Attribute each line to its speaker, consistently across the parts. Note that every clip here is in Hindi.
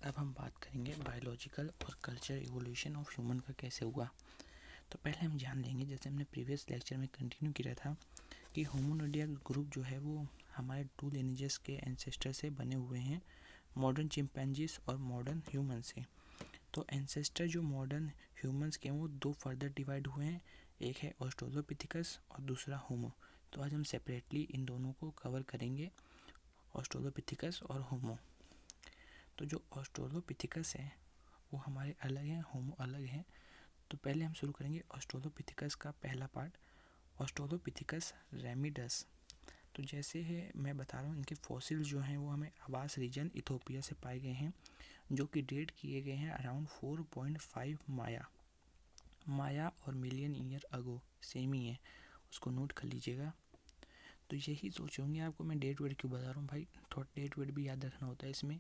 Speaker 1: अब हम बात करेंगे बायोलॉजिकल और कल्चर इवोल्यूशन ऑफ ह्यूमन का कैसे हुआ। तो पहले हम जान लेंगे, जैसे हमने प्रीवियस लेक्चर में कंटिन्यू किया था, कि होमोनिडिया ग्रुप जो है वो हमारे टू लिनेजेस के एंसेस्टर से बने हुए हैं, मॉडर्न चिंपैंजीज और मॉडर्न ह्यूमन से। तो एंसेस्टर जो मॉडर्न ह्यूमंस के हैं वो दो फर्दर डिवाइड हुए हैं, एक है ऑस्ट्रेलोपिथेकस और दूसरा होमो। तो आज हम सेपरेटली इन दोनों को कवर करेंगे, ऑस्ट्रेलोपिथेकस और होमो। तो जो ऑस्ट्रेलोपिथेकस है वो हमारे अलग हैं, होमो अलग हैं। तो पहले हम शुरू करेंगे ऑस्ट्रेलोपिथेकस का पहला पार्ट, ऑस्ट्रेलोपिथेकस रेमिडस। तो जैसे है मैं बता रहा हूँ, इनके फॉसिल जो हैं वो हमें आवास रीजन इथोपिया से पाए गए हैं, जो कि डेट किए गए हैं अराउंड 4.5 माया और मिलियन ईयर अगो, सेम ही है, उसको नोट कर लीजिएगा। तो यही सोचोगे आपको मैं डेट वेट क्यों बता रहा हूँ भाई, थोड़ा डेट वेट भी याद रखना होता है इसमें,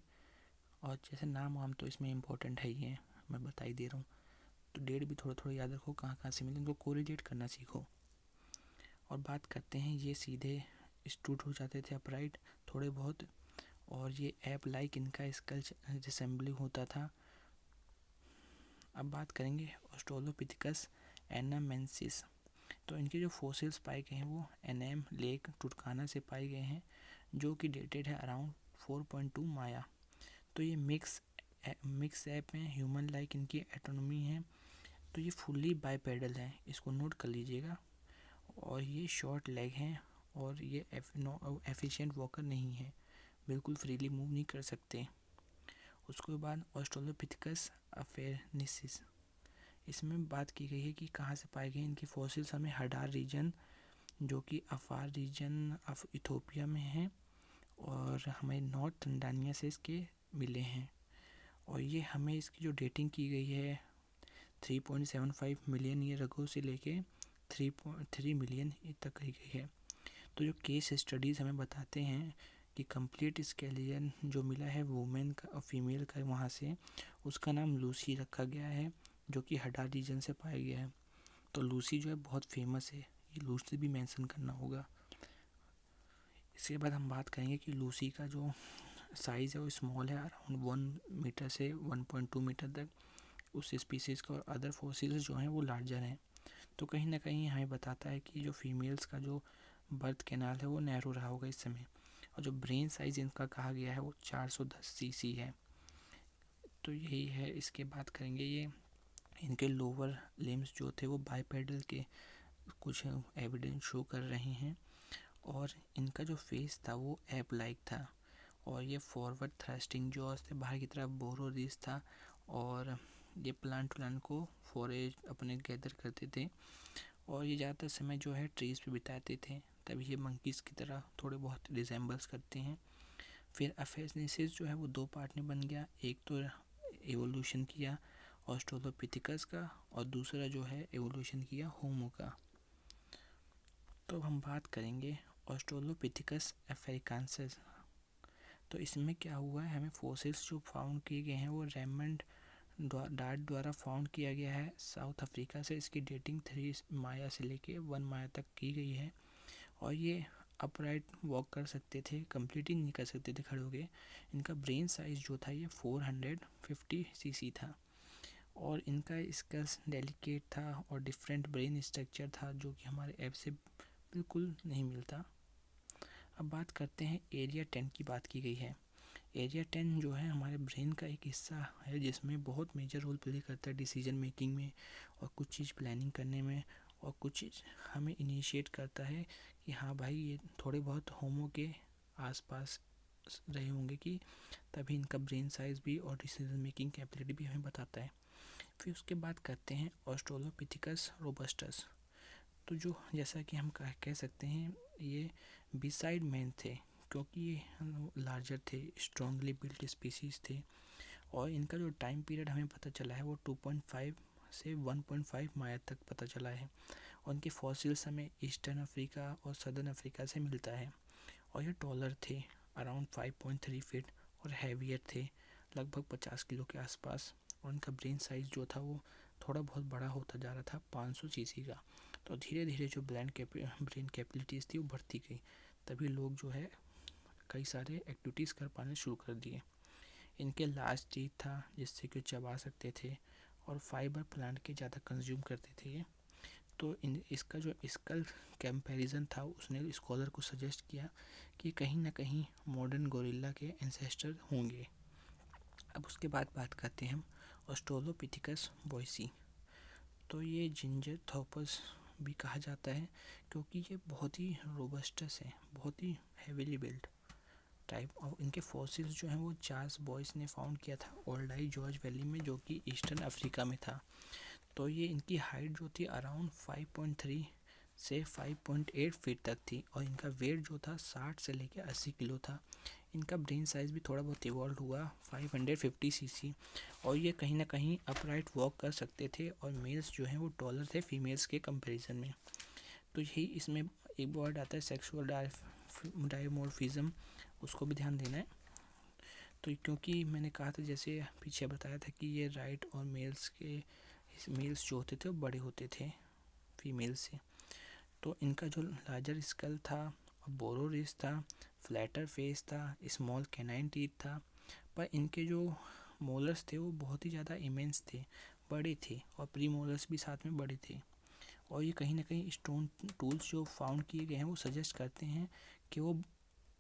Speaker 1: और जैसे नाम वाम तो इसमें इम्पोर्टेंट है ही है, मैं बता ही दे रहा हूँ। तो डेट भी थोड़ा थोड़ा याद रखो, कहाँ कहाँ से मिले, इनको कोरिलेट करना सीखो। और बात करते हैं, ये सीधे स्टूट हो जाते थे अपराइट थोड़े बहुत, और ये ऐप लाइक इनका स्कल रिसेंबलिंग होता था। अब बात करेंगे ऑस्ट्रेलोपिथेकस एनामेंसिस। तो इनके जो फोसिल्स पाए गए हैं वो एनएम लेक टुर्काना से पाए गए हैं, जो कि डेटेड है अराउंड 4.2 माया। तो ये मिक्स ऐप में ह्यूमन लाइक इनकी एटोनॉमी है। तो ये फुल्ली बाइपेडल है, इसको नोट कर लीजिएगा। और ये शॉर्ट लेग हैं, और ये एफिशिएंट वॉकर नहीं है, बिल्कुल फ्रीली मूव नहीं कर सकते। उसके बाद ऑस्ट्रेलोपिथेकस अफेरनिसिस, इसमें बात की गई है कि कहाँ से पाए गए। इनके फॉसिल्स हमें हडार रीजन, जो कि अफार रीजन ऑफ इथोपिया में है, और हमें नॉर्थ तंजानिया से इसके मिले हैं। और ये हमें इसकी जो डेटिंग की गई है 3.75 मिलियन ईयर अगो से लेके 3.3 मिलियन तक की गई है। तो जो केस स्टडीज़ हमें बताते हैं कि कंप्लीट स्केलियन जो मिला है वुमेन का और फीमेल का वहाँ से, उसका नाम लूसी रखा गया है, जो कि हडार रीजन से पाया गया है। तो लूसी जो है बहुत फेमस है, ये लूसी भी मेंशन करना होगा। इसके बाद हम बात करेंगे कि लूसी का जो साइज़ है वो स्मॉल है, अराउंड 1 मीटर से 1.2 मीटर तक उस स्पीसीज़ का, और अदर फोसिल्स जो हैं वो लार्जर हैं। तो कहीं ना कहीं हमें बताता है कि जो फीमेल्स का जो बर्थ कैनाल है वो नैरो रहा होगा इस समय। और जो ब्रेन साइज़ इनका कहा गया है वो 410 सीसी है। तो यही है। इसके बात करेंगे, ये इनके लोअर लिम्स जो थे वो बाइपेडल के कुछ एविडेंस शो कर रहे हैं, और इनका जो फेस था वो ऐप लाइक था, और ये फॉरवर्ड थ्रस्टिंग जॉस थे, बाहर की तरफ बोरो रिस था, और ये प्लांट को फॉरेज अपने गैदर करते थे, और ये ज़्यादातर समय जो है ट्रीज़ पे बिताते थे। तभी ये मंकीज़ की तरह थोड़े बहुत रिजेंबल्स करते हैं। फिर अफेसिस जो है वो दो पार्ट में बन गया, एक तो एवोल्यूशन किया ऑस्ट्रेलोपिथेकस का, और दूसरा जो है एवोल्यूशन किया होमो का। तो हम बात करेंगे ऑस्ट्रेलोपिथेकस अफ्रीकानसिस। तो इसमें क्या हुआ है, हमें फोसिल्स जो फाउंड किए गए हैं वो रेमंड डार्ट द्वारा फाउंड किया गया है साउथ अफ्रीका से। इसकी डेटिंग 3 माया से लेके 1 माया तक की गई है, और ये अपराइट वॉक कर सकते थे, कंप्लीट ही नहीं कर सकते थे खड़े हो गए। इनका ब्रेन साइज जो था ये 450 सीसी था, और इनका स्कल्स डेलिकेट था और डिफरेंट ब्रेन स्ट्रक्चर था, जो कि हमारे ऐप से बिल्कुल नहीं मिलता। अब बात करते हैं एरिया 10 की बात की गई है। एरिया 10 जो है हमारे ब्रेन का एक हिस्सा है, जिसमें बहुत मेजर रोल प्ले करता है डिसीजन मेकिंग में, और कुछ चीज़ प्लानिंग करने में, और कुछ चीज़ हमें इनिशिएट करता है कि हाँ भाई ये थोड़े बहुत होमो के आसपास रहे होंगे, कि तभी इनका ब्रेन साइज भी और डिसीजन मेकिंग कैपेबिलिटी भी हमें बताता है। फिर उसके बाद करते हैं ऑस्ट्रेलोपिथेकस रोबस्टस। तो जो जैसा कि हम कह सकते हैं ये बिसाइड मैन थे, क्योंकि ये लार्जर थे, स्ट्रांगली बिल्ट स्पीसीज थे, और इनका जो टाइम पीरियड हमें पता चला है वो 2.5 से 1.5 माया तक पता चला है। और इनके फॉसिल्स हमें ईस्टर्न अफ्रीका और सदर्न अफ्रीका से मिलता है, और ये टॉलर थे अराउंड 5.3 फीट, और हैवियर थे लगभग 50 किलो के आसपास, और इनका ब्रेन साइज जो था वो थोड़ा बहुत बड़ा होता जा रहा था, 500 सीसी का। तो धीरे धीरे जो ब्रेन कैपेबिलिटीज़ थी वो बढ़ती गई, तभी लोग जो है कई सारे एक्टिविटीज़ कर पाने शुरू कर दिए। इनके लार्ज टीथ था जिससे कि चबा सकते थे, और फाइबर प्लांट के ज़्यादा कंज्यूम करते थे ये। तो इसका जो स्कल कंपैरिजन था उसने स्कॉलर को सजेस्ट किया कि कहीं ना कहीं मॉडर्न गोरिल्ला के एंसेस्टर होंगे। अब उसके बाद बात करते हैं हम ऑस्ट्रेलोपिथेकस बॉयसी। तो ये जिंजरथॉपस भी कहा जाता है क्योंकि ये बहुत ही रोबस्टस है, बहुत ही हेवीली बिल्ट टाइप। और इनके फॉसिल्स जो हैं वो चार्ल्स बॉयस ने फाउंड किया था ओल्डाई जॉर्ज वैली में, जो कि ईस्टर्न अफ्रीका में था। तो ये इनकी हाइट जो थी अराउंड 5.3 से 5.8 फीट तक थी, और इनका वेट जो था 60 से लेकर 80 किलो था। इनका ब्रेन साइज़ भी थोड़ा बहुत इवॉल्व हुआ 550 सीसी, और ये कहीं ना कहीं अपराइट वॉक कर सकते थे, और मेल्स जो हैं वो टॉलर थे फीमेल्स के कंपैरिजन में। तो यही इसमें एक वर्ड आता है सेक्सुअल डायमॉर्फिज्म, उसको भी ध्यान देना है। तो क्योंकि मैंने कहा था, जैसे पीछे बताया था कि ये राइट और मेल्स जो होते थे वो बड़े होते थे फीमेल से। तो इनका जो लार्जर स्कल था, बोरोरिस था, फ्लैटर फेस था, स्मॉल कैनाइन टीथ था, पर इनके जो मोलर्स थे वो बहुत ही ज़्यादा इमेंस थे, बड़े थे, और प्री मोलर्स भी साथ में बड़े थे। और ये कहीं ना कहीं स्टोन टूल्स जो फाउंड किए गए हैं वो सजेस्ट करते हैं कि वो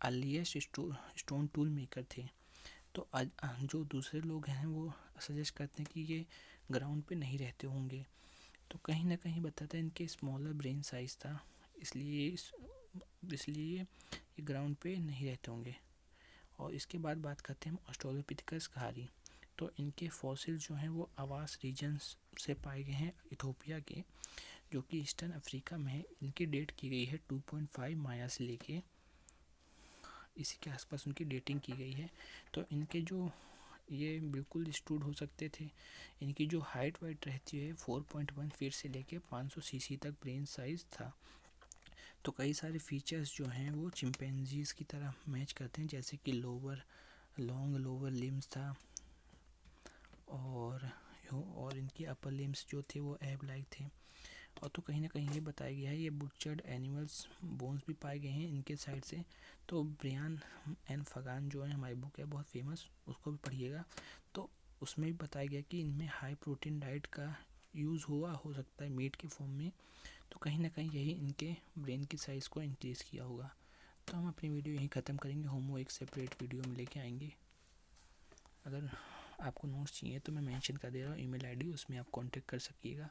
Speaker 1: अर्लीस्ट स्टोन टूल मेकर थे। तो जो दूसरे लोग हैं वो सजेस्ट करते हैं कि ये ग्राउंड पे नहीं रहते होंगे। तो कहीं ना कहीं बताता है इनके स्मॉलर ब्रेन साइज था, इसलिए ये ग्राउंड पे नहीं रहते होंगे। और इसके बाद बात करते हैं हम ऑस्ट्रेलोपिथेकस घारी। तो इनके फॉसिल जो हैं वो आवास रीजन्स से पाए गए हैं इथोपिया के, जो कि ईस्टर्न अफ्रीका में है। इनकी डेट की गई है 2.5 माया से लेके इसी के आसपास उनकी डेटिंग की गई है। तो इनके जो ये बिल्कुल स्टूड हो सकते थे। इनकी जो हाइट वाइट रहती है 4.1 फीट से लेके 500 सीसी तक ब्रेन साइज था। तो कई सारे फीचर्स जो हैं वो चिंपैंजीज की तरह मैच करते हैं, जैसे कि लॉन्ग लोअर लिम्स था, और इनकी अपर लिम्स जो थे वो एब लाइक थे। और तो कहीं ना कहीं ये बताया गया है ये बुचर्ड एनिमल्स बोन्स भी पाए गए हैं इनके साइड से। तो ब्रियान एंड फगान जो है हमारी बुक है बहुत फेमस, उसको भी पढ़िएगा। तो उसमें भी बताया गया कि इनमें हाई प्रोटीन डाइट का यूज़ हो सकता है मीट के फॉर्म में। तो कहीं ना कहीं यही इनके ब्रेन की साइज़ को इंक्रीज़ किया होगा। तो हम अपनी वीडियो यहीं ख़त्म करेंगे। होमो एक सेपरेट वीडियो में लेके आएंगे। अगर आपको नोट्स चाहिए तो मैं मेंशन कर दे रहा हूँ ईमेल आईडी, उसमें आप कांटेक्ट कर सकिएगा।